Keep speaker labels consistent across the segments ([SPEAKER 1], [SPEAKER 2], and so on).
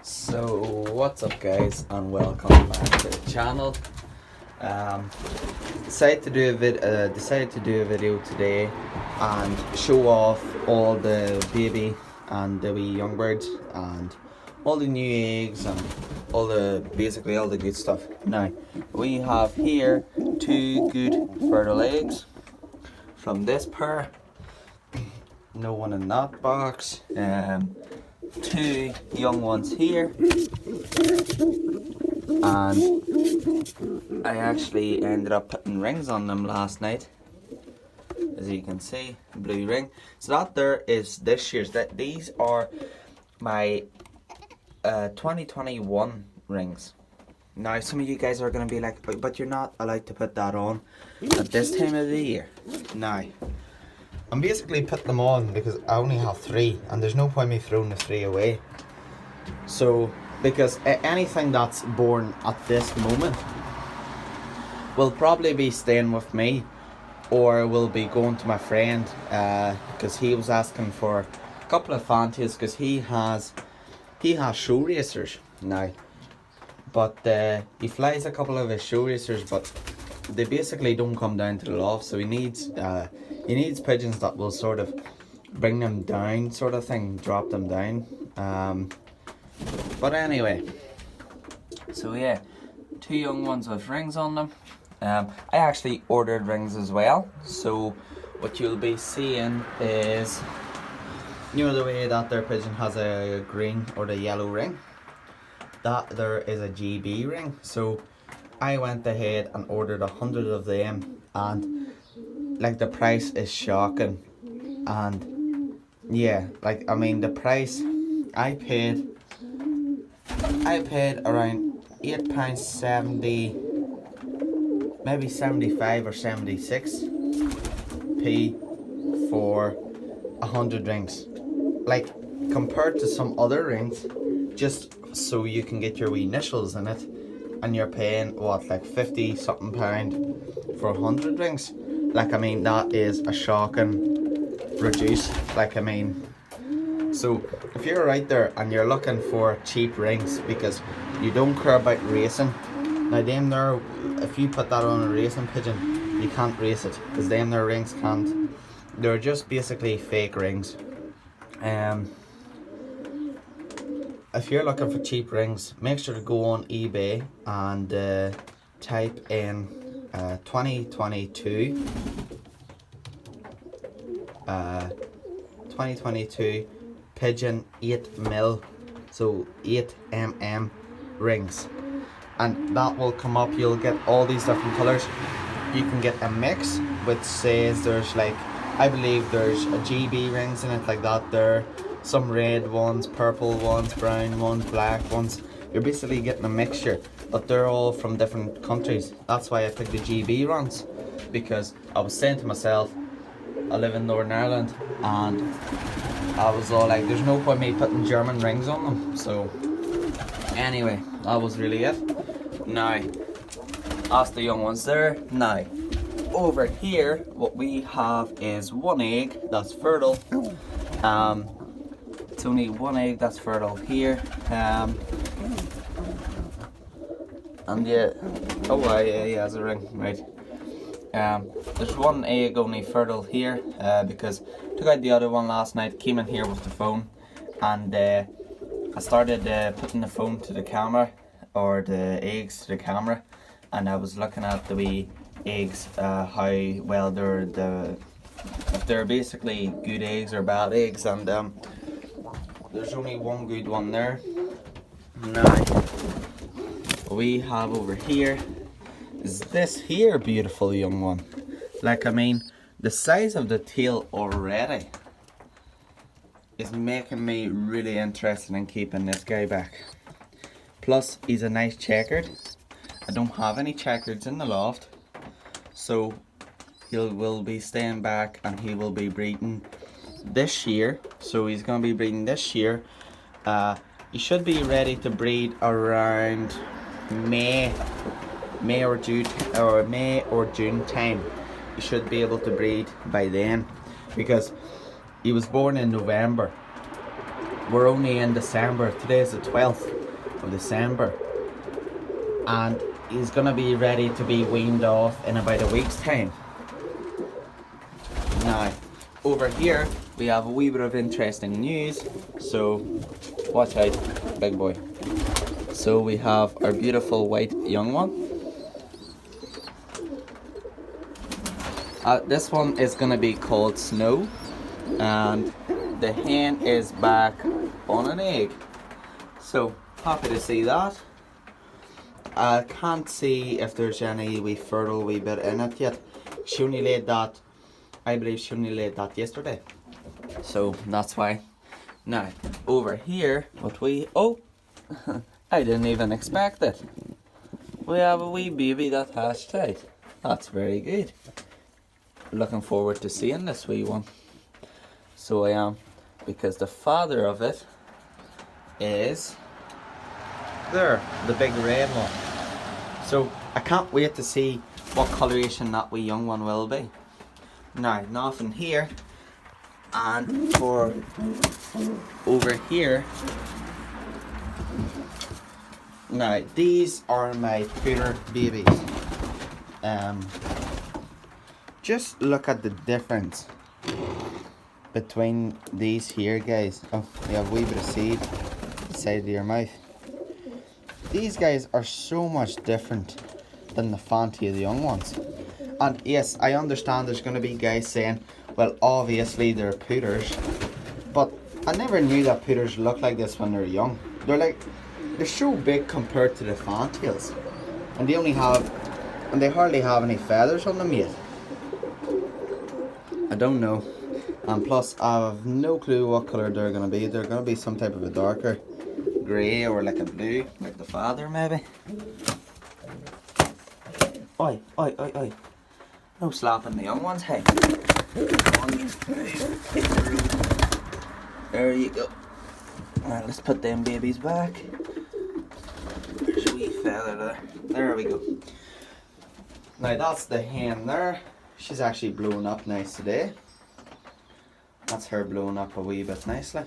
[SPEAKER 1] So what's up guys, and welcome back to the channel. Decided to do a video today and show off all the baby and the wee young birds and all the new eggs and basically all the good stuff. Now we have here two good fertile eggs from this pair. No one in that box. Two young ones here, and I actually ended up putting rings on them last night, as you can see, blue ring. So that there is this year's. These are my 2021 rings. Now some of you guys are going to be like, but you're not allowed to put that on at this time of the year. Now I'm basically putting them on because I only have three and there's no point me throwing the three away. So, because anything that's born at this moment will probably be staying with me or will be going to my friend, because he was asking for a couple of Fantails because he has show racers now. But he flies a couple of his show racers, but they basically don't come down to the loft, so he needs pigeons that will sort of bring them down, sort of thing, drop them down. But anyway, so yeah, two young ones with rings on them. I actually ordered rings as well, so what you'll be seeing is, you know, the way that their pigeon has a green or the yellow ring, that there is a GB ring. So I went ahead and ordered 100 of them, and like the price is shocking. And yeah, like I mean the price I paid around £8.70, maybe 75 or 76p for 100 rings. Like compared to some other rings, just so you can get your wee initials in it, and you're paying what, like 50 something pound for 100 rings. Like I mean that is a shocking reduce. Like I mean, so if you're right there and you're looking for cheap rings because you don't care about racing, now them there, if you put that on a racing pigeon, you can't race it because them there rings can't. They're just basically fake rings. If you're looking for cheap rings, make sure to go on eBay and type in 2022 pigeon 8mm, so 8mm rings, and that will come up. You'll get all these different colors. You can get a mix which says there's, like, I believe there's a GB rings in it like that there, some red ones, purple ones, brown ones, black ones. You're basically getting a mixture, but they're all from different countries. That's why I picked the GB ones, because I was saying to myself, I live in Northern Ireland, and I was all like, there's no point me putting German rings on them. So anyway, that was really it. Now, that's the young ones there. Now, over here, what we have is one egg that's fertile. It's only one egg that's fertile here. And yeah, oh yeah, he has a ring, right. There's one egg only fertile here, because I took out the other one last night, came in here with the phone, and I started putting the phone to the camera, or the eggs to the camera, and I was looking at the wee eggs, how well if they're basically good eggs or bad eggs, and there's only one good one there. Now, what we have over here is this here beautiful young one. Like I mean, the size of the tail already is making me really interested in keeping this guy back. Plus he's a nice checkered. I don't have any checkers in the loft, so he will be staying back and he will be breeding this year. So he's going to be breeding this year. He should be ready to breed around May or June time. You should be able to breed by then, because he was born in November we're only in December. Today is the 12th of December. And he's gonna be ready to be weaned off in about a week's time. Now, over here, we have a wee bit of interesting news. So, watch out, big boy. So we have our beautiful white young one. This one is gonna be called Snow, and the hen is back on an egg. So happy to see that. I can't see if there's any wee fertile wee bit in it yet. She only laid that, I believe she only laid that yesterday. So that's why. Now over here, what we I didn't even expect it. We have a wee baby that hatched out. That's very good. Looking forward to seeing this wee one. So I am, because the father of it is there, the big red one. So I can't wait to see what coloration that wee young one will be. Now, nothing here, and for over here. Now these are my poodle babies. Just look at the difference between these here, guys. Oh, they have a wee bit of seed inside of your mouth. These guys are so much different than the Fantail, the young ones. And yes, I understand there's going to be guys saying, well, obviously they're poodles, but I never knew that poodles look like this when they're young. They're so big compared to the Fantails, and they hardly have any feathers on them yet. I don't know. And plus, I have no clue what colour they're going to be. They're going to be some type of a darker grey or like a blue, like the father maybe. Oi, oi, oi, oi. No slapping the young ones, hey. Come on, there you go. Now let's put them babies back. There's a wee feather there. There we go. Now that's the hen there. She's actually blown up nice today. That's her blowing up a wee bit nicely.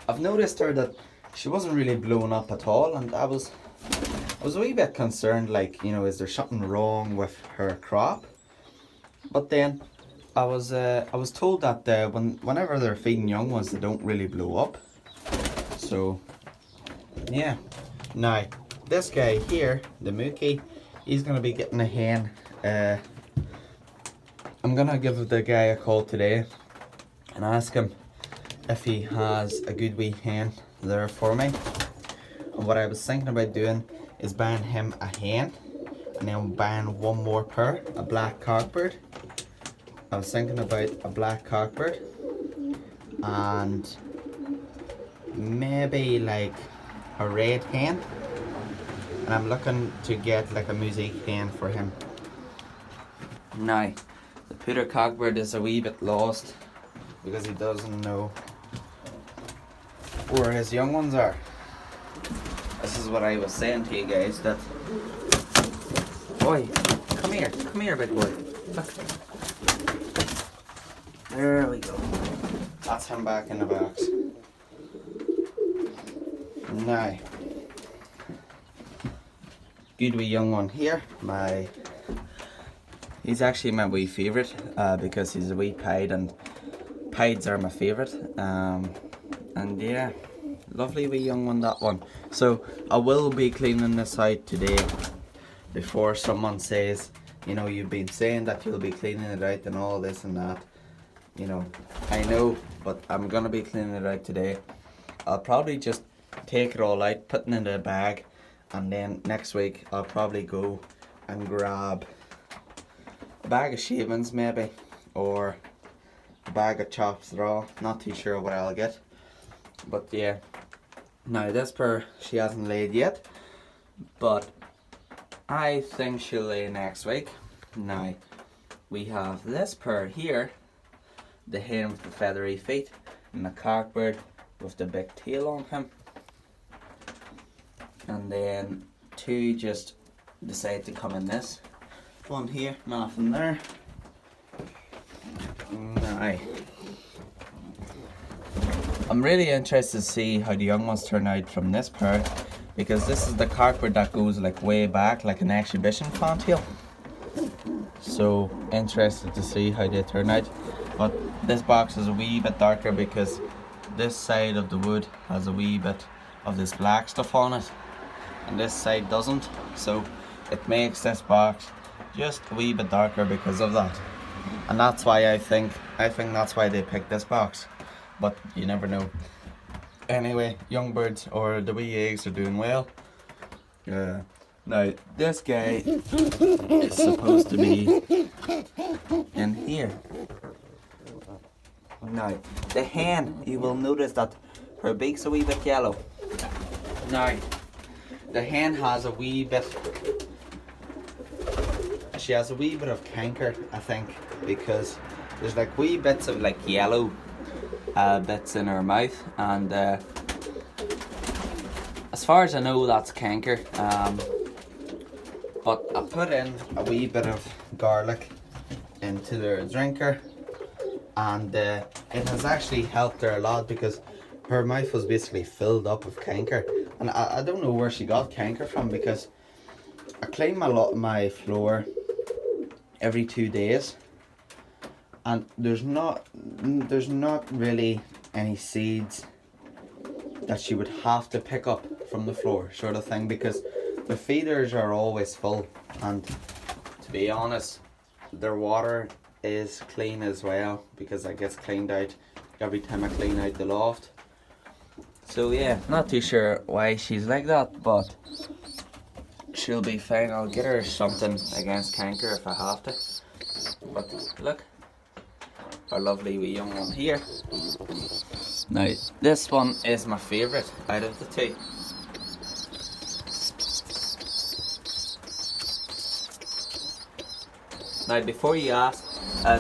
[SPEAKER 1] I've noticed her that she wasn't really blown up at all, and I was a wee bit concerned, like, you know, is there something wrong with her crop? But then I was told that whenever they're feeding young ones, they don't really blow up. So yeah. Now this guy here, the Mookie, he's gonna be getting a hen. I'm gonna give the guy a call today and ask him if he has a good wee hen there for me. And what I was thinking about doing is buying him a hen, and then buying one more pair, a black cockbird. I was thinking about a black cockbird and maybe like a red hen, and I'm looking to get like a music hen for him. Now the Peter cockbird is a wee bit lost because he doesn't know where his young ones are. This is what I was saying to you guys, that boy, come here big boy, look. There we go. That's him back in the box. Now, good wee young one here. He's actually my wee favourite because he's a wee pied, and pieds are my favourite. And yeah, lovely wee young one, that one. So I will be cleaning this out today before someone says, you know, you've been saying that you'll be cleaning it out and all this and that. You know, I know, but I'm gonna be cleaning it out today. I'll probably just take it all out, put it in a bag, and then next week I'll probably go and grab a bag of shavings maybe, or a bag of chops raw. Not too sure what I'll get, but yeah. Now this pair, she hasn't laid yet, but I think she'll lay next week. Now we have this pair here, the hen with the feathery feet, and the cockbird with the big tail on him. And then two just decide to come in this one here, nothing there. Now I'm really interested to see how the young ones turn out from this pair, because this is the carpet that goes like way back, like an exhibition fantail. So interested to see how they turn out. But this box is a wee bit darker because this side of the wood has a wee bit of this black stuff on it, and this side doesn't. So it makes this box just a wee bit darker because of that. And that's why I think that's why they picked this box. But you never know. Anyway, young birds or the wee eggs are doing well. Now this guy is supposed to be in here. Now the hen, you will notice that her beak's a wee bit yellow. Now the hen has a wee bit, she has a wee bit of canker, I think, because there's like wee bits of like yellow bits in her mouth, and as far as I know that's canker. But I put in a wee bit of garlic into their drinker, and it has actually helped her a lot because her mouth was basically filled up with canker. And I don't know where she got canker from, because I clean my floor every 2 days, and there's not really any seeds that she would have to pick up from the floor, sort of thing, because the feeders are always full, and to be honest, their water is clean as well because it gets cleaned out every time I clean out the loft. So yeah, not too sure why she's like that, but she'll be fine. I'll get her something against canker if I have to. But look, our lovely wee young one here. Now this one is my favourite out of the two. Now before you ask,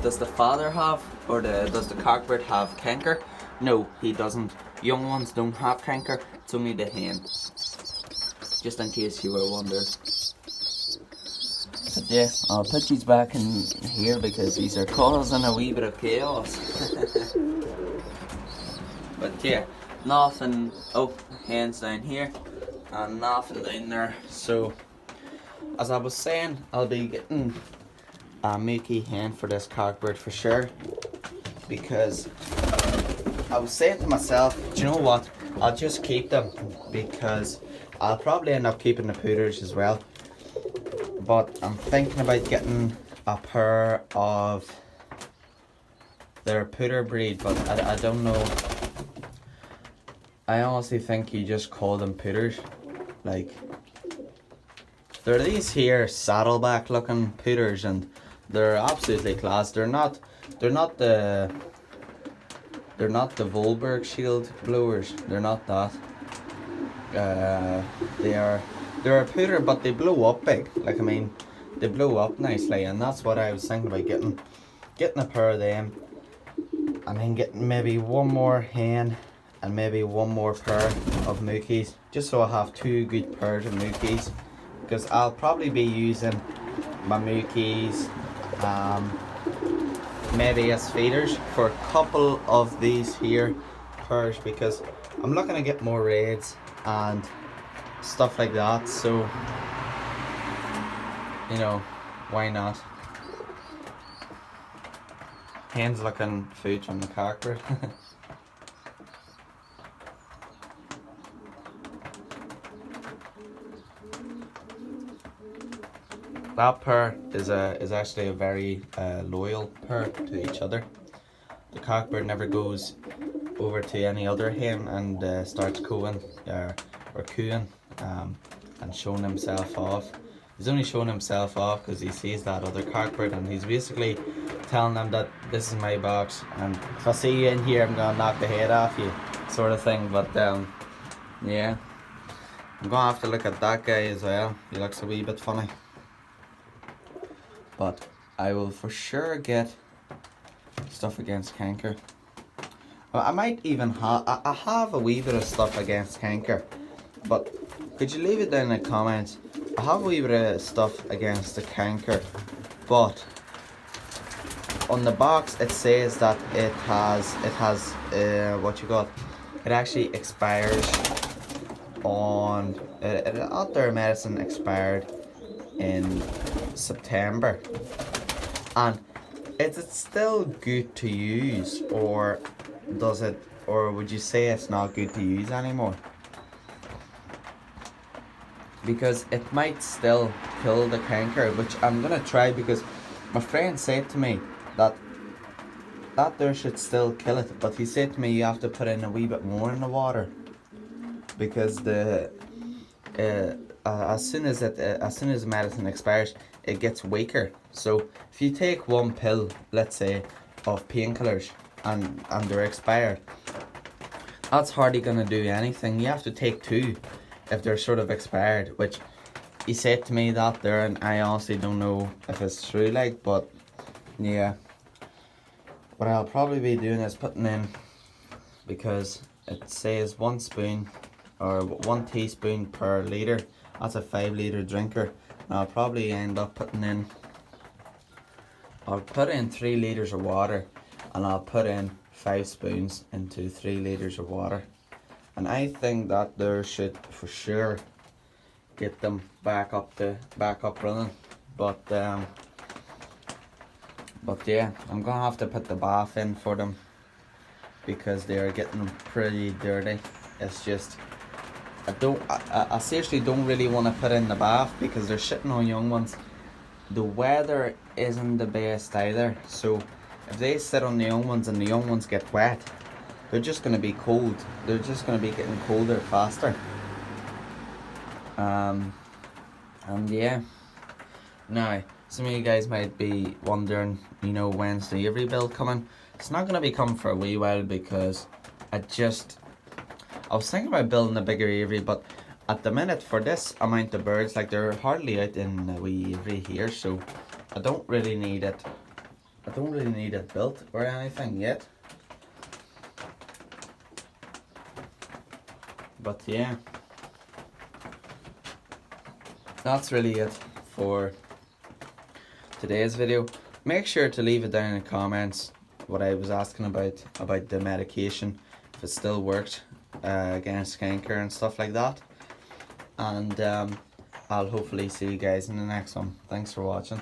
[SPEAKER 1] does the father have, or does the cockbird have canker? No, he doesn't. Young ones don't have canker, it's only the hen. Just in case you were wondering. But yeah, I'll put these back in here because these are causing a wee bit of chaos. But yeah, nothing, oh, hens down here and nothing down there. So, as I was saying, I'll be getting a mookie hen for this cockbird for sure, because I was saying to myself, do you know what, I'll just keep them, because I'll probably end up keeping the poodles as well, but I'm thinking about getting a pair of their pooter breed, but I don't know. I honestly think you just call them pooders. Like, they're these here saddleback looking pooders, and they're absolutely class. They're not the Volberg shield blowers. They're not that. They're a pooter, but they blow up big. Like, I mean, they blow up nicely, and that's what I was thinking about getting a pair of them, and then getting maybe one more hen and maybe one more pair of mookies, just so I have 2 good pairs of mookies, because I'll probably be using my mookies maybe as feeders for a couple of these here pairs, because I'm looking to get more raids and stuff like that, so you know, why not? Hen's looking food from the cockbird. That pair is actually a very loyal pair to each other. The cockbird never goes over to any other hen and starts cooing or cooing and showing himself off. He's only showing himself off because he sees that other cockbird, and he's basically telling them that this is my box, and if I see you in here, I'm gonna knock the head off you, sort of thing. But yeah, I'm gonna have to look at that guy as well. He looks a wee bit funny. But I will for sure get stuff against canker. Well, I might even have, I have a wee bit of stuff against canker, but could you leave it down in the comments? I have a wee bit of stuff against the canker, but on the box it says that it has what you got, it actually expires on their medicine expired in September, and is it still good to use, or would you say it's not good to use anymore? Because it might still kill the canker, which I'm gonna try, because my friend said to me that there should still kill it, but he said to me you have to put in a wee bit more in the water, because the as soon as the medicine expires, it gets weaker. So if you take one pill, let's say, of painkillers, and they're expired, that's hardly gonna do anything. You have to take two if they're sort of expired, which he said to me that there, and I honestly don't know if it's true, like, but yeah. What I'll probably be doing is putting in, because it says 1 spoon or 1 teaspoon per litre. That's a 5 litre drinker. And I'll probably end up putting in, I'll put in 3 litres of water, and I'll put in 5 spoons into 3 litres of water. And I think that there should for sure get them back up running. But yeah, I'm gonna have to put the bath in for them, because they are getting pretty dirty. It's just, I seriously don't really want to put in the bath, because they're shitting on young ones. The weather isn't the best either, so if they sit on the young ones and the young ones get wet, they're just gonna be cold. They're just gonna be getting colder faster. And yeah. Now, some of you guys might be wondering, when's the Avery build coming? It's not going to be coming for a wee while, because I was thinking about building a bigger Avery, but at the minute, for this amount of birds, like, they're hardly out in the wee Avery here, so I don't really need it. I don't really need it built or anything yet. But yeah, that's really it for today's video. Make sure to leave it down in the comments what I was asking about the medication, if it still worked against canker and stuff like that. And I'll hopefully see you guys in the next one. Thanks for watching.